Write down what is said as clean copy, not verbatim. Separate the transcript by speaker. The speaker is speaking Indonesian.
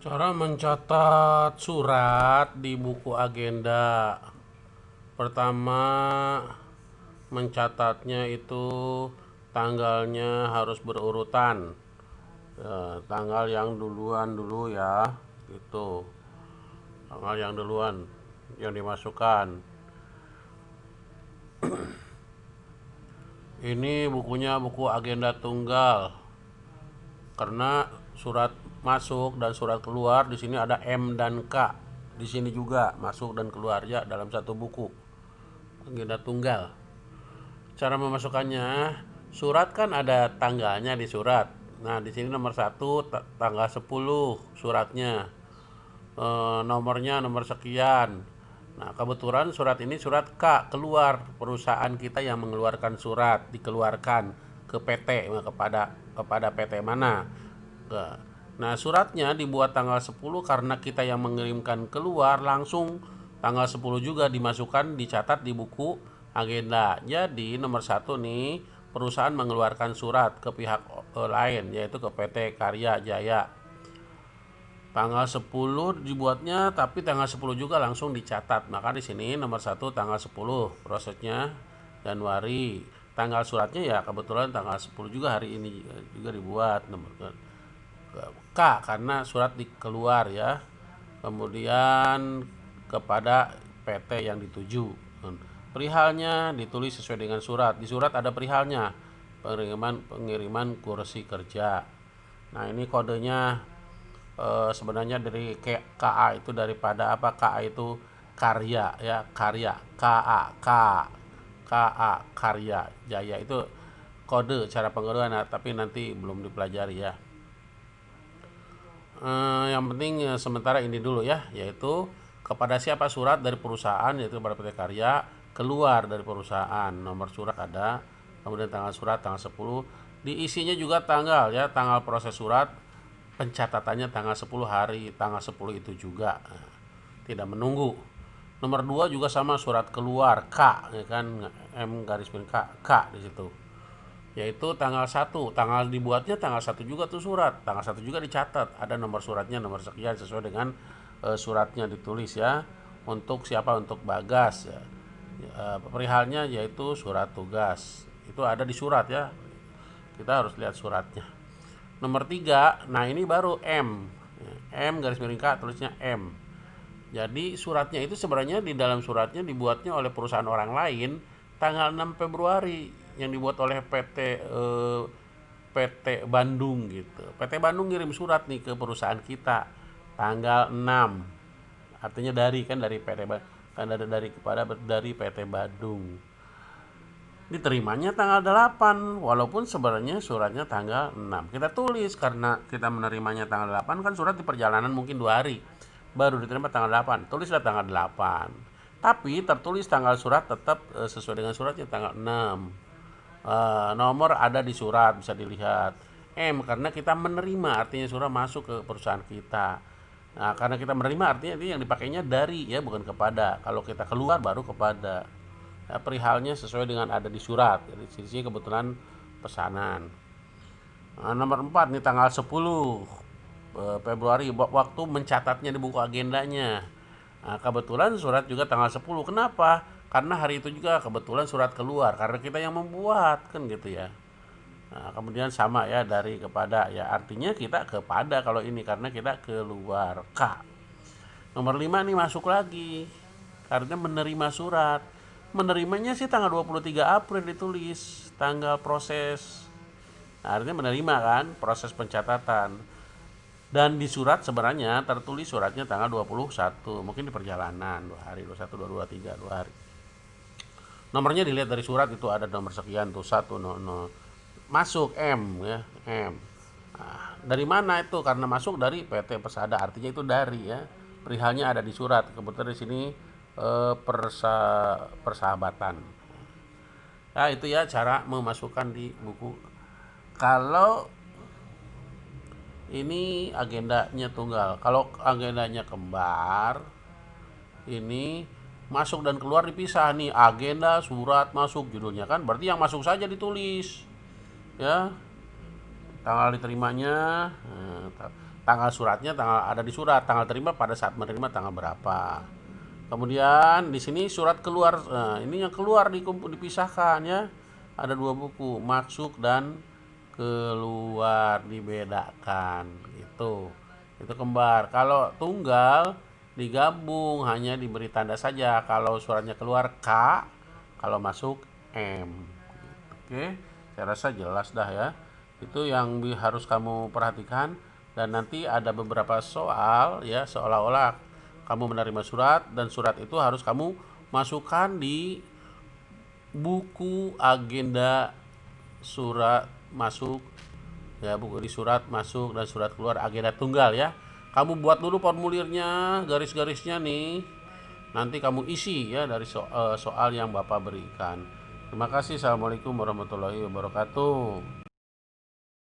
Speaker 1: Cara mencatat surat di buku agenda. Pertama, mencatatnya itu tanggalnya harus berurutan. Tanggal yang duluan dulu ya, itu. Tanggal yang duluan yang dimasukkan. Ini bukunya buku agenda tunggal. Karena surat masuk dan surat keluar di sini ada M dan K. Di sini juga masuk dan keluar ya dalam satu buku agenda tunggal. Cara memasukkannya, surat kan ada tanggalnya di surat. Nah, di sini nomor satu tanggal 10 suratnya. Nomornya nomor sekian. Nah, kebetulan surat ini surat K keluar, perusahaan kita yang mengeluarkan surat dikeluarkan ke PT, kepada PT mana. Nah, suratnya dibuat tanggal 10 karena kita yang mengirimkan keluar langsung tanggal 10 juga dimasukkan, dicatat di buku agenda. Jadi nomor satu nih, perusahaan mengeluarkan surat ke pihak lain, yaitu ke PT Karya Jaya. Tanggal 10 dibuatnya, tapi tanggal 10 juga langsung dicatat. Maka di sini nomor satu tanggal 10 prosesnya Januari. Tanggal suratnya ya kebetulan tanggal 10 juga hari ini juga dibuat. Nomor K karena surat dikeluar ya. Kemudian kepada PT yang dituju. Perihalnya ditulis sesuai dengan surat. Di surat ada perihalnya. Pengiriman kursi kerja. Nah, ini kodenya sebenarnya dari KA itu daripada apa? KA itu karya ya, karya. KA karya Jaya itu kode cara pengeluaran, tapi nanti belum dipelajari ya. Yang penting sementara ini dulu ya, yaitu kepada siapa surat dari perusahaan, yaitu kepada PT Karya, keluar dari perusahaan. Nomor surat ada, kemudian tanggal surat tanggal 10, diisinya juga tanggal ya, tanggal proses surat, pencatatannya tanggal 10 hari, tanggal 10 itu juga. Tidak menunggu. Nomor 2 juga sama, surat keluar K ya kan, M garis miring K di situ. Yaitu tanggal 1, tanggal dibuatnya tanggal 1 juga tuh surat. Tanggal 1 juga dicatat, ada nomor suratnya, nomor sekian sesuai dengan suratnya ditulis ya. Untuk siapa? Untuk Bagas ya. Perihalnya yaitu surat tugas. Itu ada di surat ya. Kita harus lihat suratnya. Nomor 3, nah ini baru M. M garis miring K, tulisnya M. Jadi suratnya itu sebenarnya di dalam suratnya dibuatnya oleh perusahaan orang lain tanggal 6 Februari, yang dibuat oleh PT Bandung gitu. PT Bandung ngirim surat nih ke perusahaan kita tanggal 6. Artinya dari PT kan dari PT Bandung. Diterimanya tanggal 8 walaupun sebenarnya suratnya tanggal 6. Kita tulis karena kita menerimanya tanggal 8, kan surat di perjalanan mungkin 2 hari. Baru diterima tanggal 8. Tulislah tanggal 8. Tapi tertulis tanggal surat tetap sesuai dengan suratnya tanggal 6. Nomor ada di surat bisa dilihat. M karena kita menerima, artinya surat masuk ke perusahaan kita. Nah, karena kita menerima artinya ini yang dipakainya dari ya, bukan kepada. Kalau kita keluar baru kepada. Ya, perihalnya sesuai dengan ada di surat. Jadi sisinya kebetulan pesanan. Nah, nomor 4 nih tanggal 10 Februari, waktu mencatatnya di buku agendanya. Nah, kebetulan surat juga tanggal 10. Kenapa? Karena hari itu juga kebetulan surat keluar karena kita yang membuat kan gitu ya. Nah, kemudian sama ya, dari kepada ya, artinya kita kepada kalau ini karena kita keluar K. Nomor 5 nih masuk lagi. Karena menerima surat. Menerimanya sih tanggal 23 April ditulis, tanggal proses. Nah, artinya menerima kan, proses pencatatan. Dan di surat sebenarnya tertulis suratnya tanggal 21, mungkin di perjalanan 2 hari, 21, 22, 3, 2 hari. Nomornya dilihat dari surat itu ada nomor sekian tuh, 1, no, no. Masuk M ya, M. Nah, dari mana itu? Karena masuk dari PT Persada, artinya itu dari ya. Perihalnya ada di surat. Kebetulan di sini persahabatan. Nah, itu ya cara memasukkan di buku. Kalau ini agendanya tunggal. Kalau agendanya kembar, ini masuk dan keluar dipisah nih. Agenda, surat, masuk judulnya kan. Berarti yang masuk saja ditulis. Ya, tanggal diterimanya. tanggal suratnya ada di surat, tanggal terima pada saat menerima tanggal berapa. Kemudian di sini surat keluar, ini yang keluar dipisahkan ya. Ada dua buku, masuk dan keluar dibedakan gitu. Itu kembar. Kalau tunggal digabung hanya diberi tanda saja. Kalau suratnya keluar K, kalau masuk M. Oke, saya rasa jelas dah ya. Itu yang harus kamu perhatikan, dan nanti ada beberapa soal ya seolah-olah kamu menerima surat dan surat itu harus kamu masukkan di buku agenda surat masuk ya, buku di surat masuk dan surat keluar agenda tunggal ya. Kamu buat dulu formulirnya, garis-garisnya nih. Nanti kamu isi ya dari soal yang Bapak berikan. Terima kasih. Assalamualaikum warahmatullahi wabarakatuh.